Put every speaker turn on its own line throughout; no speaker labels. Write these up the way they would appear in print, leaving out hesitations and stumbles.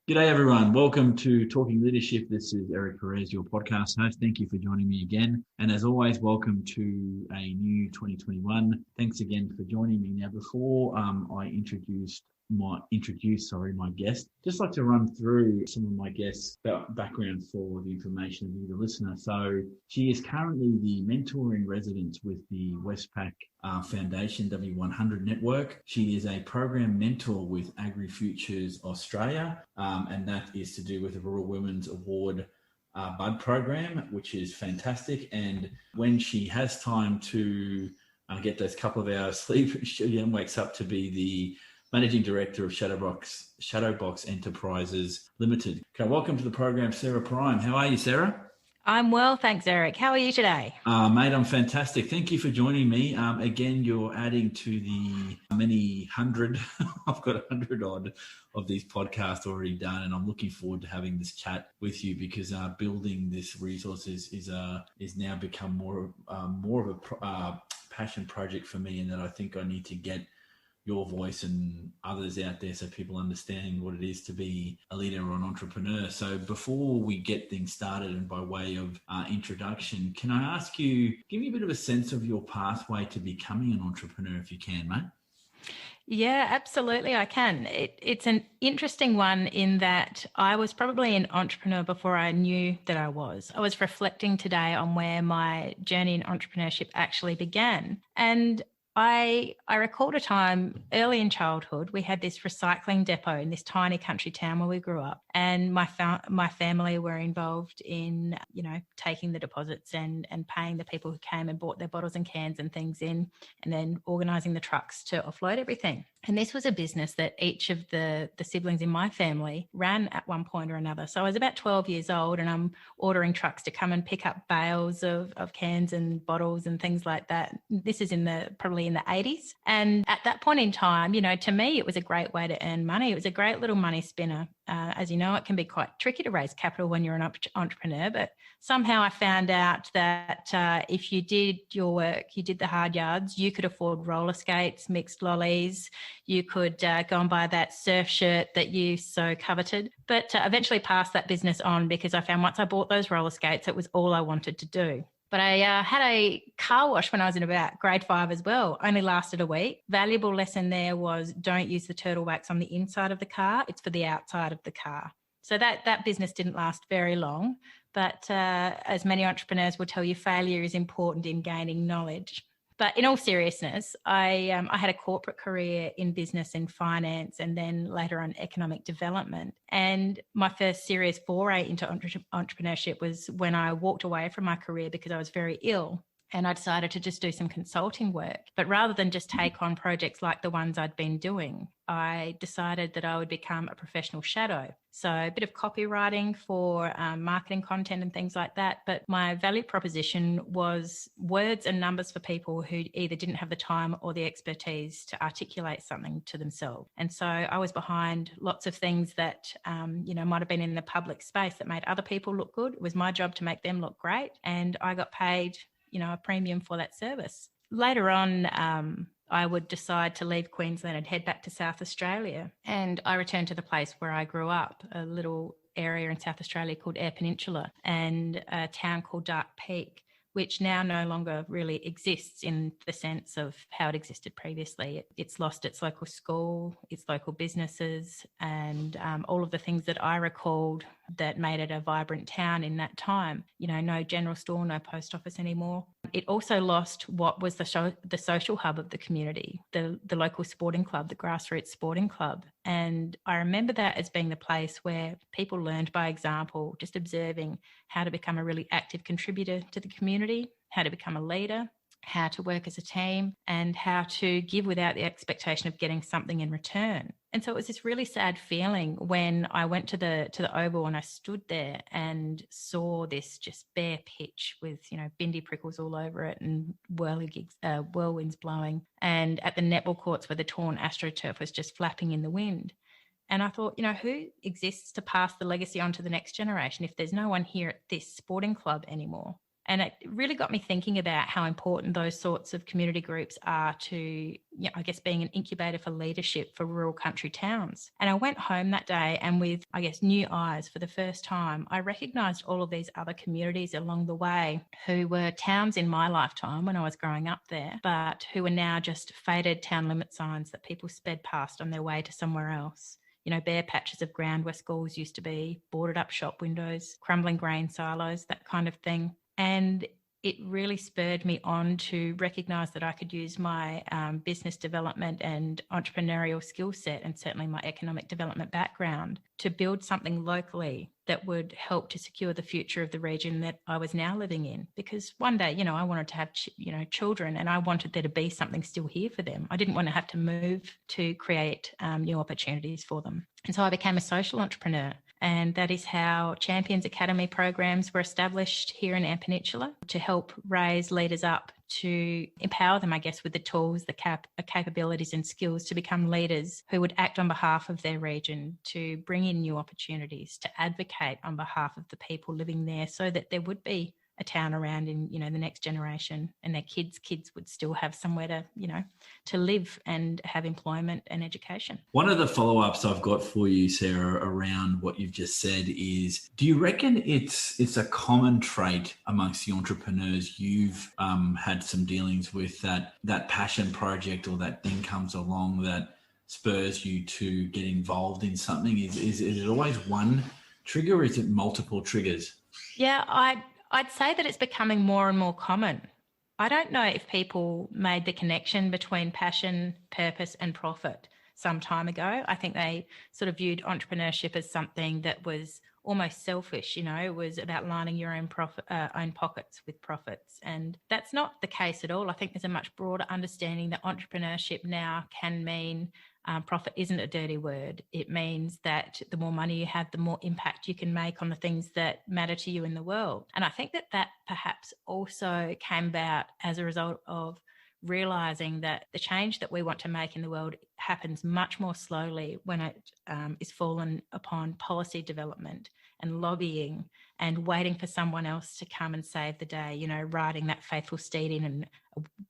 G'day, everyone. Welcome to Talking Leadership. This is Eric Perez, your podcast host. Thank you for joining me again. And as always, welcome to a new 2021. Thanks again for joining me. Now, before I introduce my guest, just like to run through some of my guests' background for the information of you, the listener. So she is currently the mentor in residence with the Westpac Foundation W100 network. She is a program mentor with AgriFutures Australia, and that is to do with the Rural Women's Award Bud program, which is fantastic. And when she has time to get those couple of hours sleep, she then wakes up to be the Managing Director of Shadowbox Enterprises Limited. Okay, welcome to the program, Sarah Prime. How are you, Sarah?
I'm well, thanks, Eric. How are you today?
Mate, I'm fantastic. Thank you for joining me. Again, you're adding to the many hundred, I've got 100 odd of these podcasts already done, and I'm looking forward to having this chat with you because building this resource is now become more of a passion project for me, and that I think I need to get your voice and others out there so people understand what it is to be a leader or an entrepreneur. So before we get things started, and by way of introduction, can I ask you, give me a bit of a sense of your pathway to becoming an entrepreneur if you can, mate?
Yeah, absolutely, I can. It's an interesting one in that I was probably an entrepreneur before I knew that I was. I was reflecting today on where my journey in entrepreneurship actually began. And I recalled a time early in childhood. We had this recycling depot in this tiny country town where we grew up, and my family were involved in, taking the deposits and paying the people who came and bought their bottles and cans and things in, and then organising the trucks to offload everything. And this was a business that each of the siblings in my family ran at one point or another. So I was about 12 years old, and I'm ordering trucks to come and pick up bales of cans and bottles and things like that. This is probably in the 80s. And at that point in time, to me, it was a great way to earn money. It was a great little money spinner. As you know, it can be quite tricky to raise capital when you're an entrepreneur, but somehow I found out that if you did your work, you did the hard yards, you could afford roller skates, mixed lollies, you could go and buy that surf shirt that you so coveted. But eventually passed that business on because I found once I bought those roller skates, it was all I wanted to do. But I had a car wash when I was in about grade 5 as well. Only lasted a week. Valuable lesson there was don't use the turtle wax on the inside of the car. It's for the outside of the car. So that business didn't last very long. But as many entrepreneurs will tell you, failure is important in gaining knowledge. But in all seriousness, I had a corporate career in business and finance, and then later on economic development. And my first serious foray into entrepreneurship was when I walked away from my career because I was very ill. And I decided to just do some consulting work. But rather than just take on projects like the ones I'd been doing, I decided that I would become a professional shadow. So a bit of copywriting for marketing content and things like that. But my value proposition was words and numbers for people who either didn't have the time or the expertise to articulate something to themselves. And so I was behind lots of things that, might have been in the public space that made other people look good. It was my job to make them look great. And I got paid a premium for that service. Later on, I would decide to leave Queensland and head back to South Australia. And I returned to the place where I grew up, a little area in South Australia called Eyre Peninsula, and a town called Dark Peak, which now no longer really exists in the sense of how it existed previously. It's lost its local school, its local businesses, and all of the things that I recalled that made it a vibrant town in that time. No general store, no post office anymore. It also lost what was the social hub of the community, the local sporting club, the grassroots sporting club. And I remember that as being the place where people learned by example, just observing how to become a really active contributor to the community, how to become a leader, how to work as a team, and how to give without the expectation of getting something in return. And so it was this really sad feeling when I went to the Oval and I stood there and saw this just bare pitch with, bindi prickles all over it and whirlwinds blowing. And at the netball courts where the torn AstroTurf was just flapping in the wind. And I thought, who exists to pass the legacy on to the next generation if there's no one here at this sporting club anymore? And it really got me thinking about how important those sorts of community groups are to, I guess, being an incubator for leadership for rural country towns. And I went home that day and with, I guess, new eyes for the first time, I recognised all of these other communities along the way who were towns in my lifetime when I was growing up there, but who are now just faded town limit signs that people sped past on their way to somewhere else. Bare patches of ground where schools used to be, boarded up shop windows, crumbling grain silos, that kind of thing. And it really spurred me on to recognise that I could use my business development and entrepreneurial skill set, and certainly my economic development background, to build something locally that would help to secure the future of the region that I was now living in. Because one day, I wanted to have, children, and I wanted there to be something still here for them. I didn't want to have to move to create new opportunities for them. And so I became a social entrepreneur. And that is how Champions Academy programs were established here in our peninsula, to help raise leaders up, to empower them, I guess, with the tools, the capabilities and skills to become leaders who would act on behalf of their region, to bring in new opportunities, to advocate on behalf of the people living there, so that there would be a town around in, the next generation, and their kids would still have somewhere to, to live and have employment and education.
One of the follow-ups I've got for you, Sarah, around what you've just said is, do you reckon it's a common trait amongst the entrepreneurs you've had some dealings with, that passion project or that thing comes along that spurs you to get involved in something? Is it always one trigger, or is it multiple triggers?
Yeah, I'd say that it's becoming more and more common. I don't know if people made the connection between passion, purpose and profit some time ago. I think they sort of viewed entrepreneurship as something that was almost selfish, it was about lining your own pockets with profits. And that's not the case at all. I think there's a much broader understanding that entrepreneurship now can mean profit isn't a dirty word. It means that the more money you have, the more impact you can make on the things that matter to you in the world. And I think that perhaps also came about as a result of realising that the change that we want to make in the world happens much more slowly when it is fallen upon policy development and lobbying and waiting for someone else to come and save the day, riding that faithful steed in and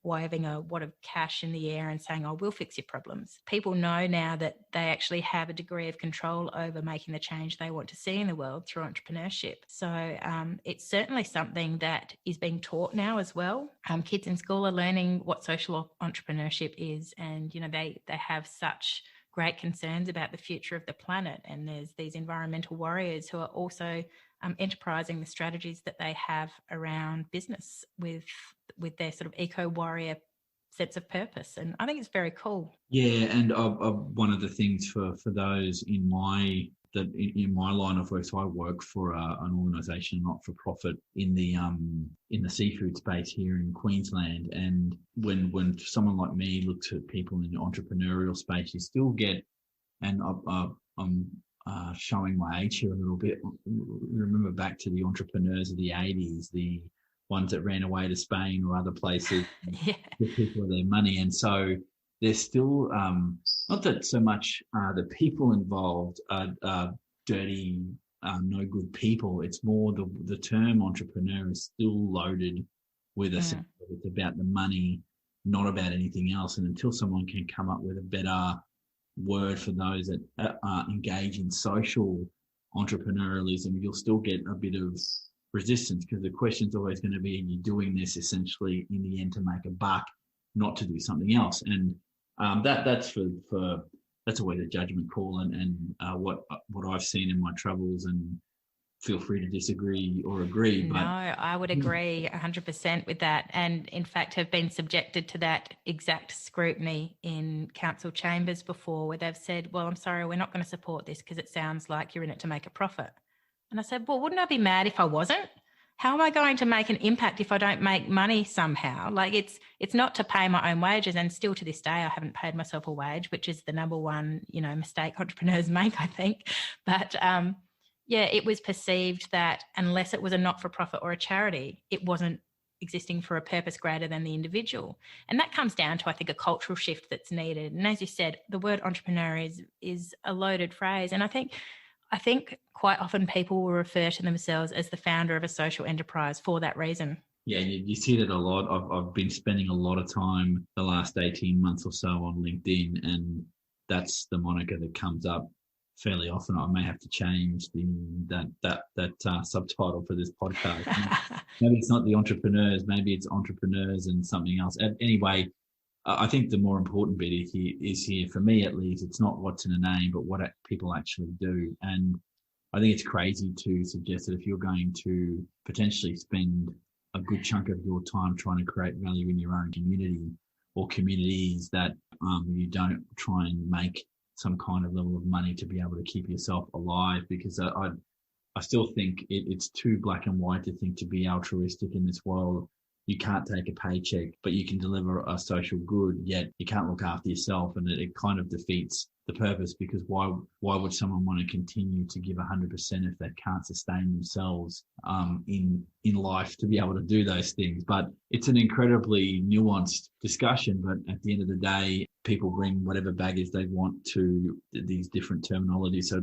waving a wad of cash in the air and saying, oh, we'll fix your problems. People know now that they actually have a degree of control over making the change they want to see in the world through entrepreneurship. So it's certainly something that is being taught now as well. Kids in school are learning what social entrepreneurship is, and, they have such great concerns about the future of the planet. And there's these environmental warriors who are also enterprising the strategies that they have around business with their sort of eco-warrior sense of purpose. And I think it's very cool.
Yeah, and one of the things for those in my line of work, so I work for an organisation, not for profit, in the seafood space here in Queensland. And when someone like me looks at people in the entrepreneurial space, you still get, and I'm showing my age here a little bit. Remember back to the entrepreneurs of the 80s, the ones that ran away to Spain or other places,
yeah.
Give people their money. And so there's still, not that so much the people involved are dirty, no good people. It's more the term entrepreneur is still loaded with a sense that it's about the money, not about anything else. And until someone can come up with a better word for those that engage in social entrepreneurialism, you'll still get a bit of resistance, because the question's always going to be, are you doing this essentially in the end to make a buck, not to do something else? And that's always a judgment call, and what I've seen in my travels, and feel free to disagree or agree.
No, I would agree 100% with that, and in fact have been subjected to that exact scrutiny in council chambers before, where they've said, well, I'm sorry, we're not going to support this because it sounds like you're in it to make a profit. And I said, well, wouldn't I be mad if I wasn't? How am I going to make an impact if I don't make money somehow? Like it's not to pay my own wages, and still to this day I haven't paid myself a wage, which is the number one, mistake entrepreneurs make, I think. But it was perceived that unless it was a not-for-profit or a charity, it wasn't existing for a purpose greater than the individual. And that comes down to, I think, a cultural shift that's needed. And as you said, the word entrepreneur is a loaded phrase. And I think quite often people will refer to themselves as the founder of a social enterprise for that reason.
Yeah, you see that a lot. I've been spending a lot of time the last 18 months or so on LinkedIn, and that's the moniker that comes up fairly often. I may have to change that subtitle for this podcast. Maybe it's not the entrepreneurs, maybe it's entrepreneurs and something else. Anyway, I think the more important bit is here for me, at least. It's not what's in a name, but what people actually do. And I think it's crazy to suggest that if you're going to potentially spend a good chunk of your time trying to create value in your own community or communities, that you don't try and make some kind of level of money to be able to keep yourself alive. Because I still think it's too black and white to think to be altruistic in this world. You can't take a paycheck, but you can deliver a social good, yet you can't look after yourself. And it kind of defeats the purpose, because why would someone want to continue to give 100% if they can't sustain themselves in life to be able to do those things? But it's an incredibly nuanced discussion. But at the end of the day, people bring whatever baggage they want to these different terminologies. So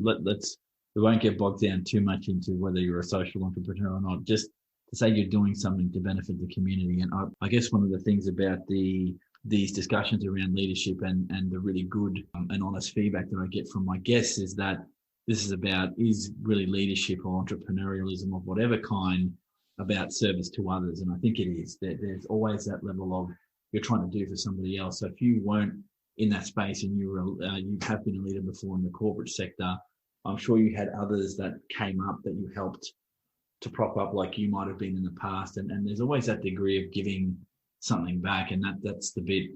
we won't get bogged down too much into whether you're a social entrepreneur or not. Just to say you're doing something to benefit the community. And I guess one of the things about these discussions around leadership and the really good and honest feedback that I get from my guests is that this is really leadership or entrepreneurialism of whatever kind about service to others. And I think it is. There's always that level of you're trying to do for somebody else. So if you weren't in that space and you have been a leader before in the corporate sector, I'm sure you had others that came up that you helped to prop up like you might have been in the past. And there's always that degree of giving something back. And that's the bit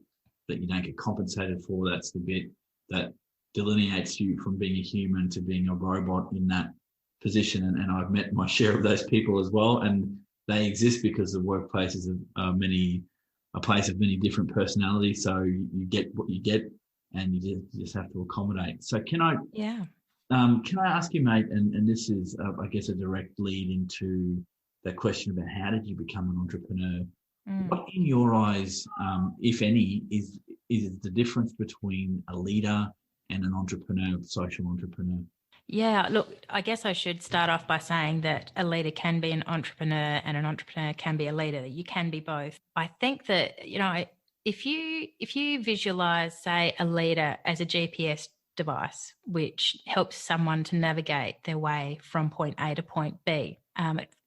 that you don't get compensated for. That's the bit that delineates you from being a human to being a robot in that position. And I've met my share of those people as well. And they exist because the workplace is a place of many different personalities. So you get what you get and you just have to accommodate. So can I ask you, mate, and this is, I guess, a direct lead into the question about how did you become an entrepreneur? What, in your eyes, if any, is the difference between a leader and an entrepreneur, social entrepreneur?
Yeah, look, I guess I should start off by saying that a leader can be an entrepreneur and an entrepreneur can be a leader. You can be both. I think that, if you visualize, say, a leader as a GPS device, which helps someone to navigate their way from point A to point B.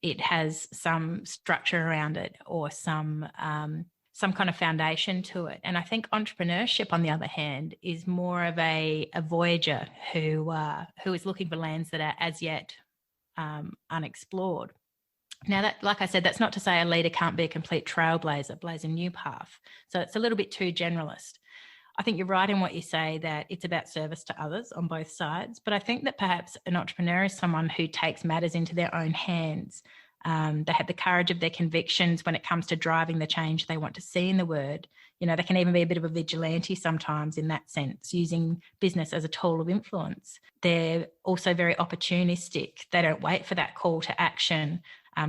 It has some structure around it or some kind of foundation to it. And I think entrepreneurship, on the other hand, is more of a voyager who is looking for lands that are as yet unexplored. Now, that, like I said, that's not to say a leader can't be a complete trailblazer, blaze a new path. So it's a little bit too generalist. I think you're right in what you say, that it's about service to others on both sides. But I think that perhaps an entrepreneur is someone who takes matters into their own hands. They have the courage of their convictions when it comes to driving the change they want to see in the world. They can even be a bit of a vigilante sometimes in that sense, using business as a tool of influence. They're also very opportunistic. They don't wait for that call to action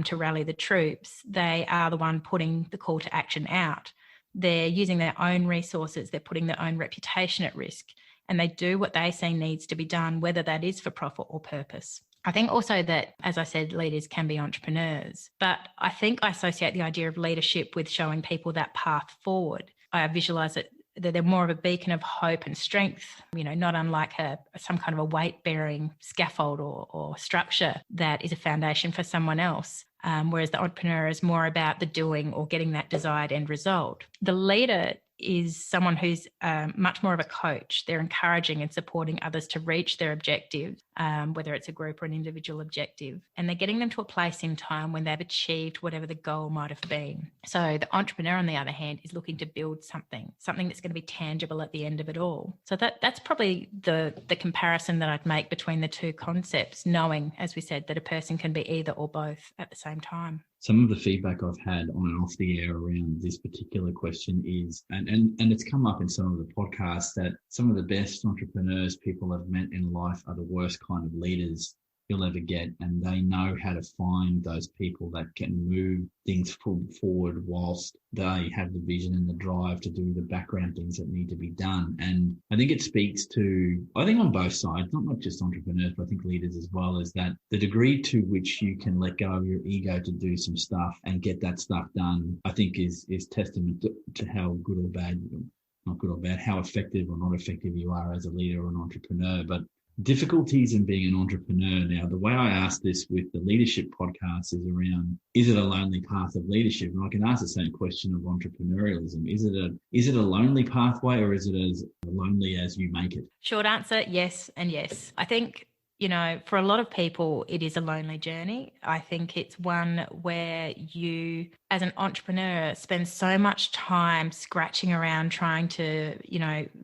to rally the troops. They are the one putting the call to action out. They're using their own resources, they're putting their own reputation at risk, and they do what they see needs to be done, whether that is for profit or purpose. I think also that, as I said, leaders can be entrepreneurs, but I think I associate the idea of leadership with showing people that path forward. I visualise it that they're more of a beacon of hope and strength, not unlike some kind of a weight-bearing scaffold or structure that is a foundation for someone else. Whereas the entrepreneur is more about the doing or getting that desired end result. The leader is someone who's much more of a coach. They're encouraging and supporting others to reach their objectives, whether it's a group or an individual objective. And they're getting them to a place in time when they've achieved whatever the goal might have been. So the entrepreneur, on the other hand, is looking to build something that's going to be tangible at the end of it all. So that's probably the comparison that I'd make between the two concepts, knowing, as we said, that a person can be either or both at the same time.
Some of the feedback I've had on and off the air around this particular question is, and it's come up in some of the podcasts, that some of the best entrepreneurs people have met in life are the worst kind of leaders you'll ever get. And they know how to find those people that can move things forward whilst they have the vision and the drive to do the background things that need to be done. And I think it speaks to, I think on both sides, not just entrepreneurs, but I think leaders as well, is that the degree to which you can let go of your ego to do some stuff and get that stuff done, I think is testament to how good or bad, not good or bad, how effective or not effective you are as a leader or an entrepreneur. But difficulties in being an entrepreneur. Now, the way I ask this with the leadership podcast is around, is it a lonely path of leadership? And I can ask the same question of entrepreneurialism. Is it a lonely pathway, or is it as lonely as you make it?
Short answer, yes and yes. I think, for a lot of people, it is a lonely journey. I think it's one where you, as an entrepreneur, spend so much time scratching around trying to,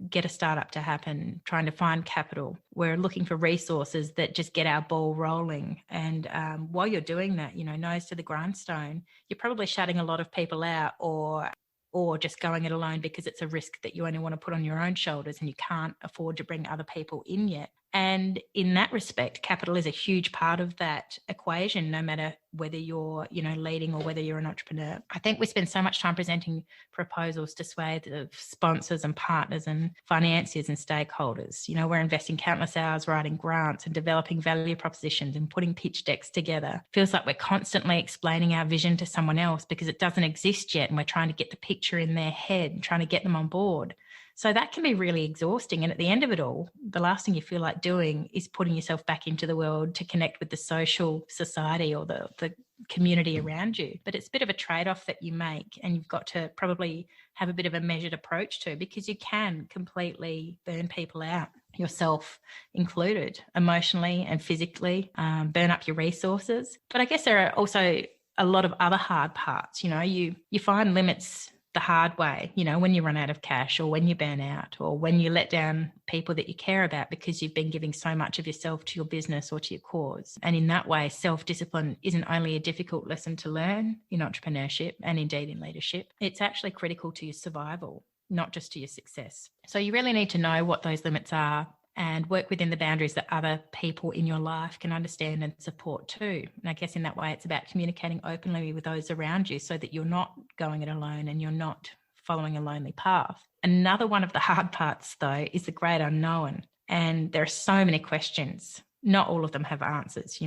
get a startup to happen, trying to find capital. We're looking for resources that just get our ball rolling. And while you're doing that, nose to the grindstone, you're probably shutting a lot of people out or just going it alone because it's a risk that you only want to put on your own shoulders and you can't afford to bring other people in yet. And in that respect, capital is a huge part of that equation, no matter whether you're, leading or whether you're an entrepreneur. I think we spend so much time presenting proposals to swathes of sponsors and partners and financiers and stakeholders. We're investing countless hours writing grants and developing value propositions and putting pitch decks together. Feels like we're constantly explaining our vision to someone else because it doesn't exist yet, and we're trying to get the picture in their head and trying to get them on board. So that can be really exhausting. And at the end of it all, the last thing you feel like doing is putting yourself back into the world to connect with the social society or the community around you. But it's a bit of a trade-off that you make, and you've got to probably have a bit of a measured approach to, because you can completely burn people out, yourself included, emotionally and physically, burn up your resources. But I guess there are also a lot of other hard parts. You find limits the hard way, when you run out of cash, or when you burn out, or when you let down people that you care about because you've been giving so much of yourself to your business or to your cause. And in that way, self-discipline isn't only a difficult lesson to learn in entrepreneurship and indeed in leadership, it's actually critical to your survival, not just to your success. So you really need to know what those limits are and work within the boundaries that other people in your life can understand and support too. And I guess in that way, it's about communicating openly with those around you so that you're not going it alone and you're not following a lonely path. Another one of the hard parts, though, is the great unknown. And there are so many questions. Not all of them have answers,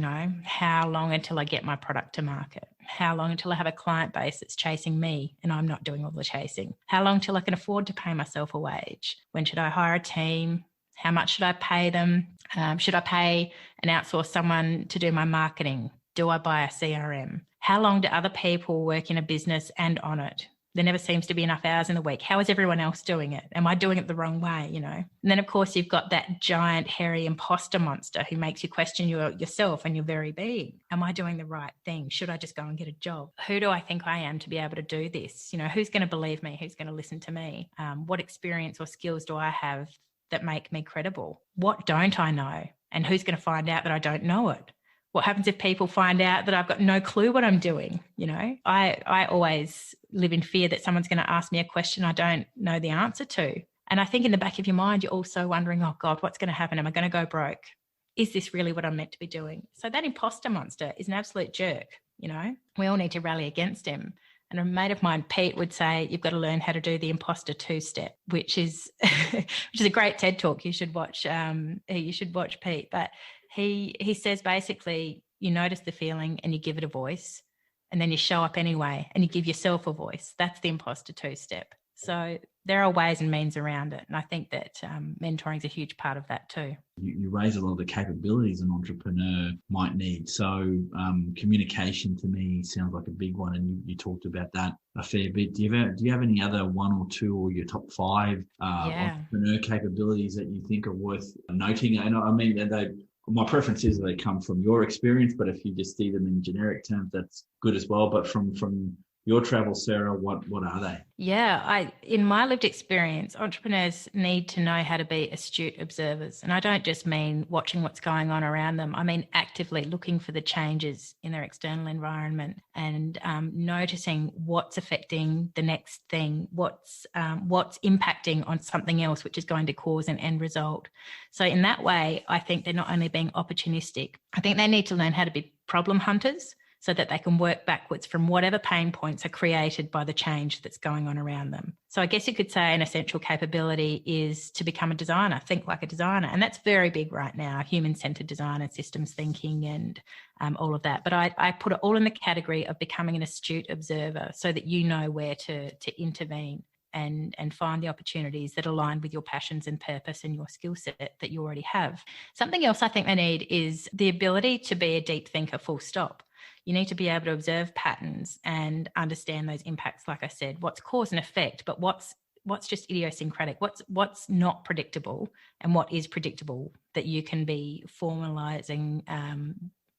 How long until I get my product to market? How long until I have a client base that's chasing me and I'm not doing all the chasing? How long till I can afford to pay myself a wage? When should I hire a team? How much should I pay them? Should I pay and outsource someone to do my marketing? Do I buy a CRM? How long do other people work in a business and on it? There never seems to be enough hours in the week. How is everyone else doing it? Am I doing it the wrong way, And then, of course, you've got that giant, hairy imposter monster who makes you question yourself and your very being. Am I doing the right thing? Should I just go and get a job? Who do I think I am to be able to do this? Who's going to believe me? Who's going to listen to me? What experience or skills do I have that make me credible? What don't I know? And who's going to find out that I don't know it? What happens if people find out that I've got no clue what I'm doing? I always live in fear that someone's going to ask me a question I don't know the answer to. And I think in the back of your mind, you're also wondering, oh God, what's going to happen? Am I going to go broke? Is this really what I'm meant to be doing? So that imposter monster is an absolute jerk. We all need to rally against him. And a mate of mine, Pete, would say, you've got to learn how to do the imposter two-step, which is a great TED talk. You should watch Pete. But he says basically, you notice the feeling and you give it a voice, and then you show up anyway and you give yourself a voice. That's the imposter two-step. So there are ways and means around it. And I think that mentoring is a huge part of that too.
You raise a lot of the capabilities an entrepreneur might need. So communication to me sounds like a big one. And you talked about that a fair bit. Do you have any other one or two or your top five entrepreneur capabilities that you think are worth noting? And I mean, my preference is that they come from your experience, but if you just see them in generic terms, that's good as well. But from your travels, Sarah, what are they?
Yeah, in my lived experience, entrepreneurs need to know how to be astute observers. And I don't just mean watching what's going on around them. I mean actively looking for the changes in their external environment and noticing what's affecting the next thing, what's impacting on something else, which is going to cause an end result. So in that way, I think they're not only being opportunistic, I think they need to learn how to be problem hunters, so that they can work backwards from whatever pain points are created by the change that's going on around them. So I guess you could say an essential capability is to become a designer, think like a designer. And that's very big right now, human-centered design and systems thinking and all of that. But I put it all in the category of becoming an astute observer so that you know where to intervene and find the opportunities that align with your passions and purpose and your skill set that you already have. Something else I think they need is the ability to be a deep thinker, full stop. You need to be able to observe patterns and understand those impacts, like I said, what's cause and effect, but what's just idiosyncratic, what's not predictable and what is predictable that you can be formalizing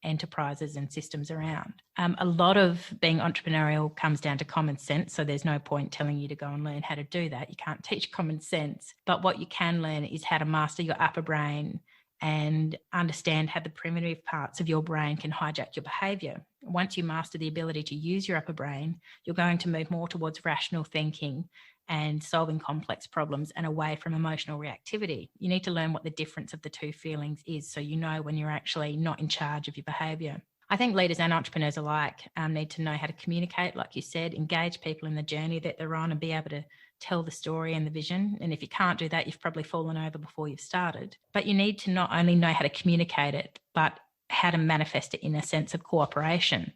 enterprises and systems around. A lot of being entrepreneurial comes down to common sense, so there's no point telling you to go and learn how to do that. You can't teach common sense, but what you can learn is how to master your upper brain and understand how the primitive parts of your brain can hijack your behavior. Once you master the ability to use your upper brain, you're going to move more towards rational thinking and solving complex problems and away from emotional reactivity. You need to learn what the difference of the two feelings is so you know when you're actually not in charge of your behavior. I think leaders and entrepreneurs alike need to know how to communicate, like you said, engage people in the journey that they're on and be able to tell the story and the vision. And if you can't do that, you've probably fallen over before you've started. But you need to not only know how to communicate it, but how to manifest it in a sense of cooperation.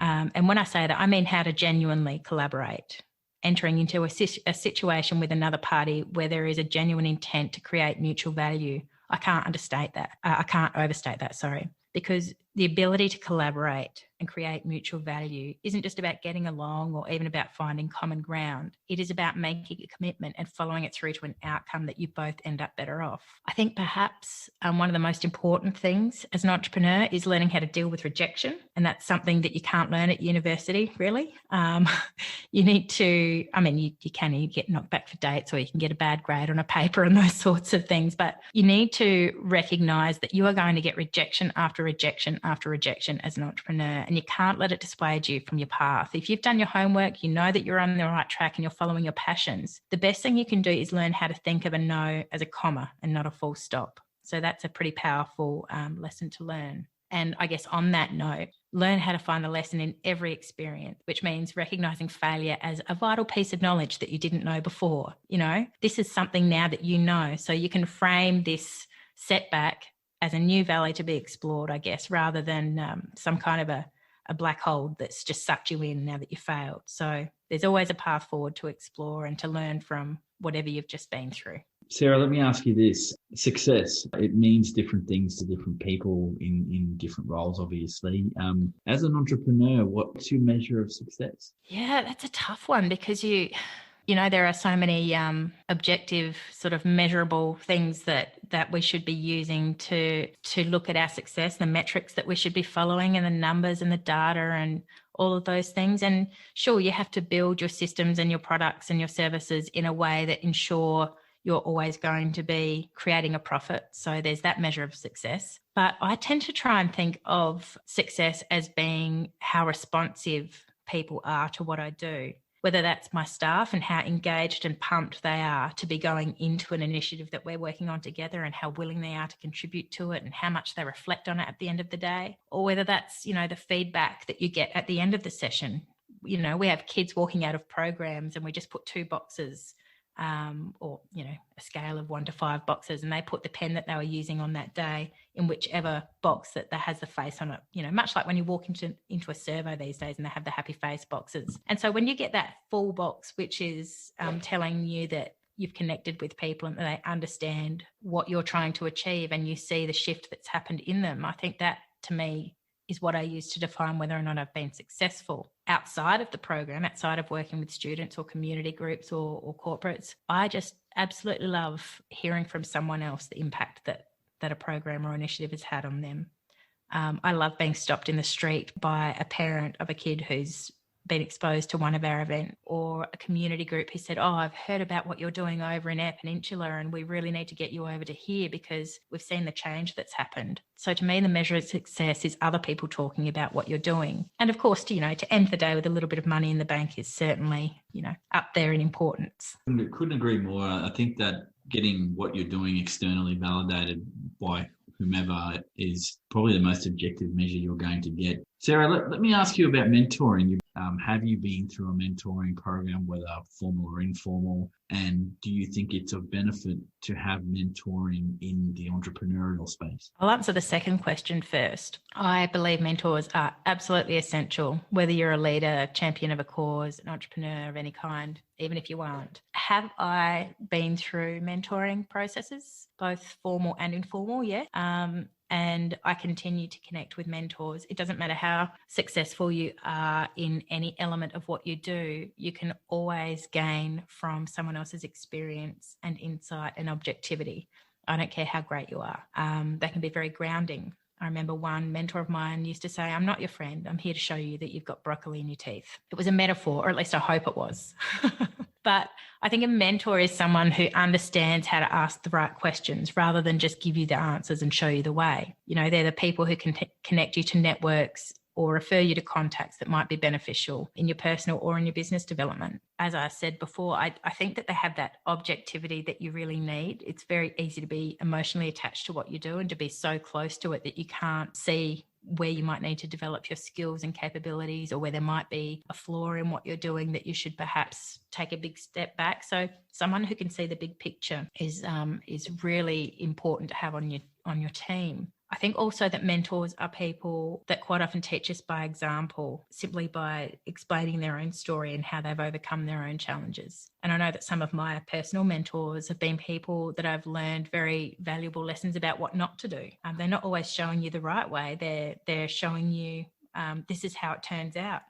And when I say that, I mean how to genuinely collaborate, entering into a situation with another party where there is a genuine intent to create mutual value. I can't overstate that, sorry. Because the ability to collaborate and create mutual value isn't just about getting along or even about finding common ground. It is about making a commitment and following it through to an outcome that you both end up better off. I think perhaps one of the most important things as an entrepreneur is learning how to deal with rejection. And that's something that you can't learn at university, really. You need to, you can get knocked back for dates or you can get a bad grade on a paper and those sorts of things. But you need to recognize that you are going to get rejection after rejection after rejection as an entrepreneur, and you can't let it dissuade you from your path. If you've done your homework, you know that you're on the right track and you're following your passions. The best thing you can do is learn how to think of a no as a comma and not a full stop. So that's a pretty powerful lesson to learn. And I guess on that note, learn how to find the lesson in every experience, which means recognizing failure as a vital piece of knowledge that you didn't know before. You know, this is something now that you know, so you can frame this setback as a new valley to be explored, I guess, rather than some kind of a black hole that's just sucked you in now that you failed. So there's always a path forward to explore and to learn from whatever you've just been through.
Sarah, let me ask you this. Success, it means different things to different people in different roles, obviously. As an entrepreneur, what's your measure of success?
Yeah, that's a tough one because you know, there are so many objective sort of measurable things that we should be using to look at our success, the metrics that we should be following and the numbers and the data and all of those things. And sure, you have to build your systems and your products and your services in a way that ensure you're always going to be creating a profit. So there's that measure of success. But I tend to try and think of success as being how responsive people are to what I do, whether that's my staff and how engaged and pumped they are to be going into an initiative that we're working on together and how willing they are to contribute to it and how much they reflect on it at the end of the day, or whether that's, you know, the feedback that you get at the end of the session. You know, we have kids walking out of programs and we just put 2 boxes or, you know, a scale of 1 to 5 boxes, and they put the pen that they were using on that day in whichever box that has the face on it, you know, much like when you walk into a servo these days and they have the happy face boxes. And so when you get that full box, which is telling you that you've connected with people and they understand what you're trying to achieve and you see the shift that's happened in them, I think that to me is what I use to define whether or not I've been successful. Outside of the program, outside of working with students or community groups or corporates, I just absolutely love hearing from someone else the impact that a program or initiative has had on them. I love being stopped in the street by a parent of a kid who's been exposed to one of our events, or a community group who said, oh, I've heard about what you're doing over in Eyre Peninsula and we really need to get you over to here because we've seen the change that's happened. So to me, the measure of success is other people talking about what you're doing. And of course, to end the day with a little bit of money in the bank is certainly, up there in importance.
Couldn't agree more. I think that getting what you're doing externally validated by whomever is probably the most objective measure you're going to get. Sarah, let me ask you about mentoring. Have you been through a mentoring program, whether formal or informal? And do you think it's of benefit to have mentoring in the entrepreneurial space?
I'll answer the second question first. I believe mentors are absolutely essential, whether you're a leader, champion of a cause, an entrepreneur of any kind, even if you aren't. Have I been through mentoring processes, both formal and informal? Yeah. And I continue to connect with mentors. It doesn't matter how successful you are in any element of what you do, you can always gain from someone else's experience and insight and objectivity. I don't care how great you are. They can be very grounding. I remember one mentor of mine used to say, I'm not your friend. I'm here to show you that you've got broccoli in your teeth. It was a metaphor, or at least I hope it was. But I think a mentor is someone who understands how to ask the right questions rather than just give you the answers and show you the way. They're the people who can connect you to networks or refer you to contacts that might be beneficial in your personal or in your business development. As I said before, I think that they have that objectivity that you really need. It's very easy to be emotionally attached to what you do and to be so close to it that you can't see where you might need to develop your skills and capabilities, or where there might be a flaw in what you're doing that you should perhaps take a big step back. So someone who can see the big picture is really important to have on your team. I think also that mentors are people that quite often teach us by example, simply by explaining their own story and how they've overcome their own challenges. And I know that some of my personal mentors have been people that I've learned very valuable lessons about what not to do. They're not always showing you the right way. They're showing you this is how it turns out,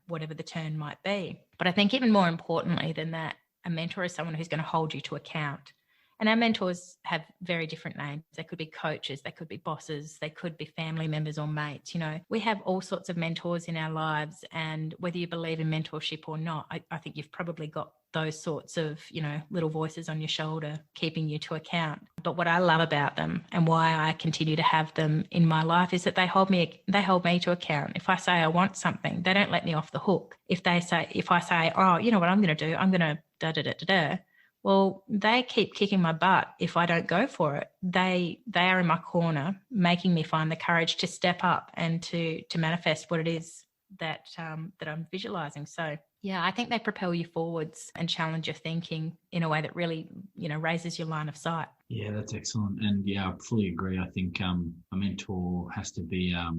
whatever the turn might be. But I think even more importantly than that, a mentor is someone who's going to hold you to account. And our mentors have very different names. They could be coaches, they could be bosses, they could be family members or mates. We have all sorts of mentors in our lives, and whether you believe in mentorship or not, I think you've probably got those sorts of, little voices on your shoulder keeping you to account. But what I love about them and why I continue to have them in my life is that they hold me to account. If I say I want something, they don't let me off the hook. If I say, oh, you know what I'm going to do? I'm going to da-da-da-da-da. Well, they keep kicking my butt if I don't go for it. They are in my corner, making me find the courage to step up and to manifest what it is that I'm visualizing. So, yeah, I think they propel you forwards and challenge your thinking in a way that really, raises your line of sight.
Yeah, that's excellent. And yeah, I fully agree. I think a mentor has to be, a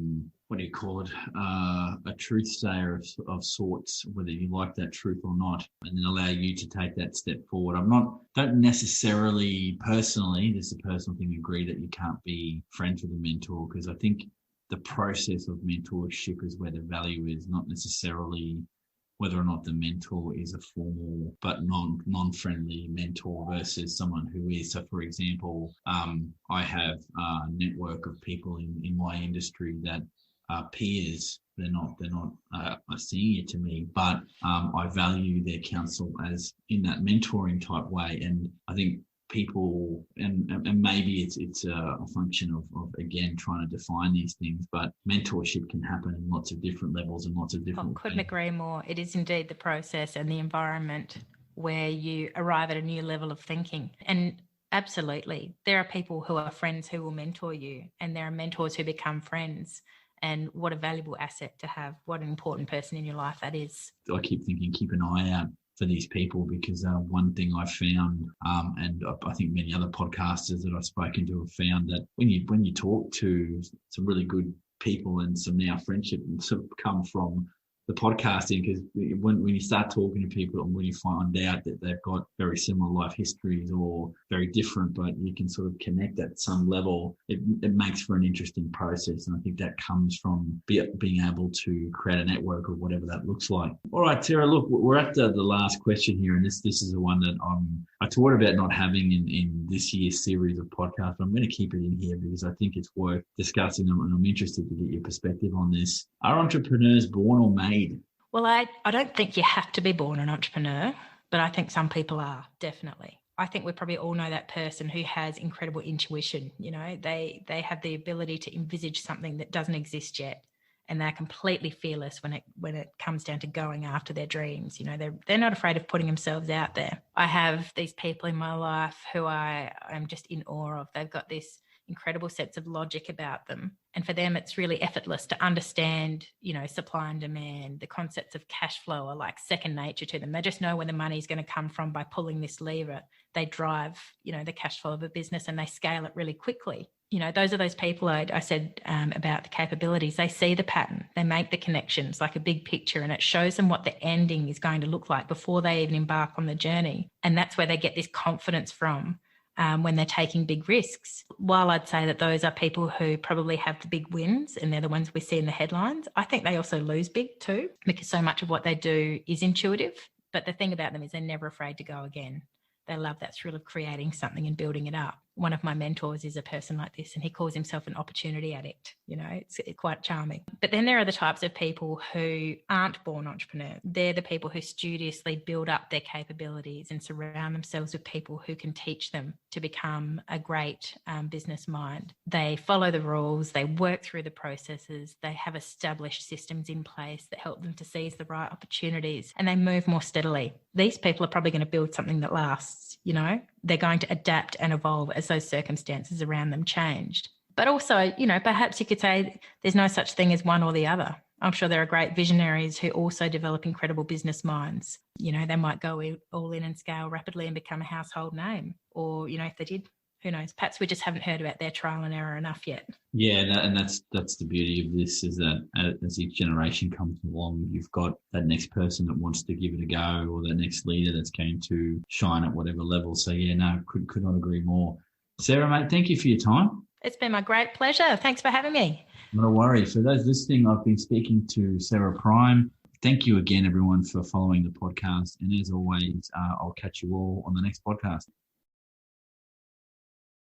truth sayer of sorts, whether you like that truth or not, and then allow you to take that step forward. Don't necessarily personally, this is a personal thing, agree that you can't be friends with a mentor, because I think the process of mentorship is where the value is, not necessarily whether or not the mentor is a formal but non-friendly mentor versus someone who is. So, for example, I have a network of people in my industry that are peers. They're not a senior to me, but I value their counsel as in that mentoring type way. And I think people, and maybe it's a function of again trying to define these things, but mentorship can happen in lots of different levels and lots of different
couldn't agree more. It is indeed the process and the environment where you arrive at a new level of thinking. And absolutely, there are people who are friends who will mentor you, and there are mentors who become friends. And what a valuable asset to have. What an important person in your life that is.
I keep thinking, keep an eye out for these people, because one thing I found, and I think many other podcasters that I've spoken to have found, that when you talk to some really good people, and some now friendship sort of come from the podcasting, because when you start talking to people and when you find out that they've got very similar life histories or very different, but you can sort of connect at some level, it makes for an interesting process. And I think that comes from being able to create a network or whatever that looks like. All right, Sarah, look, we're at the last question here, and this is the one that I thought about not having in this year's series of podcasts, but I'm going to keep it in here because I think it's worth discussing, and I'm interested to get your perspective on this. Are entrepreneurs born or made?
Well, I don't think you have to be born an entrepreneur, but I think some people are, definitely. I think we probably all know that person who has incredible intuition. You know, they have the ability to envisage something that doesn't exist yet, and they're completely fearless when it comes down to going after their dreams. You know, they're not afraid of putting themselves out there. I have these people in my life who I'm just in awe of. They've got this incredible sense of logic about them. And for them, it's really effortless to understand, you know, supply and demand. The concepts of cash flow are like second nature to them. They just know where the money is going to come from by pulling this lever. They drive, you know, the cash flow of a business, and they scale it really quickly. You know, those are those people I said about the capabilities. They see the pattern, they make the connections like a big picture, and it shows them what the ending is going to look like before they even embark on the journey. And that's where they get this confidence from. When they're taking big risks. While I'd say that those are people who probably have the big wins and they're the ones we see in the headlines, I think they also lose big too, because so much of what they do is intuitive. But the thing about them is they're never afraid to go again. They love that thrill of creating something and building it up. One of my mentors is a person like this, and he calls himself an opportunity addict. You know, it's quite charming. But then there are the types of people who aren't born entrepreneurs. They're the people who studiously build up their capabilities and surround themselves with people who can teach them to become a great business mind. They follow the rules, they work through the processes, they have established systems in place that help them to seize the right opportunities, and they move more steadily. These people are probably going to build something that lasts, you know. They're going to adapt and evolve as those circumstances around them changed. But also, you know, perhaps you could say there's no such thing as one or the other. I'm sure there are great visionaries who also develop incredible business minds. You know, they might go all in and scale rapidly and become a household name. Or, you know, if they did, who knows? Perhaps we just haven't heard about their trial and error enough yet.
Yeah, and that's the beauty of this, is that as each generation comes along, you've got that next person that wants to give it a go, or that next leader that's going to shine at whatever level. So yeah, no, could not agree more. Sarah, mate, thank you for your time.
It's been my great pleasure. Thanks for having me.
Not a worry. For those listening, I've been speaking to Sarah Prime. Thank you again, everyone, for following the podcast. And as always, I'll catch you all on the next podcast.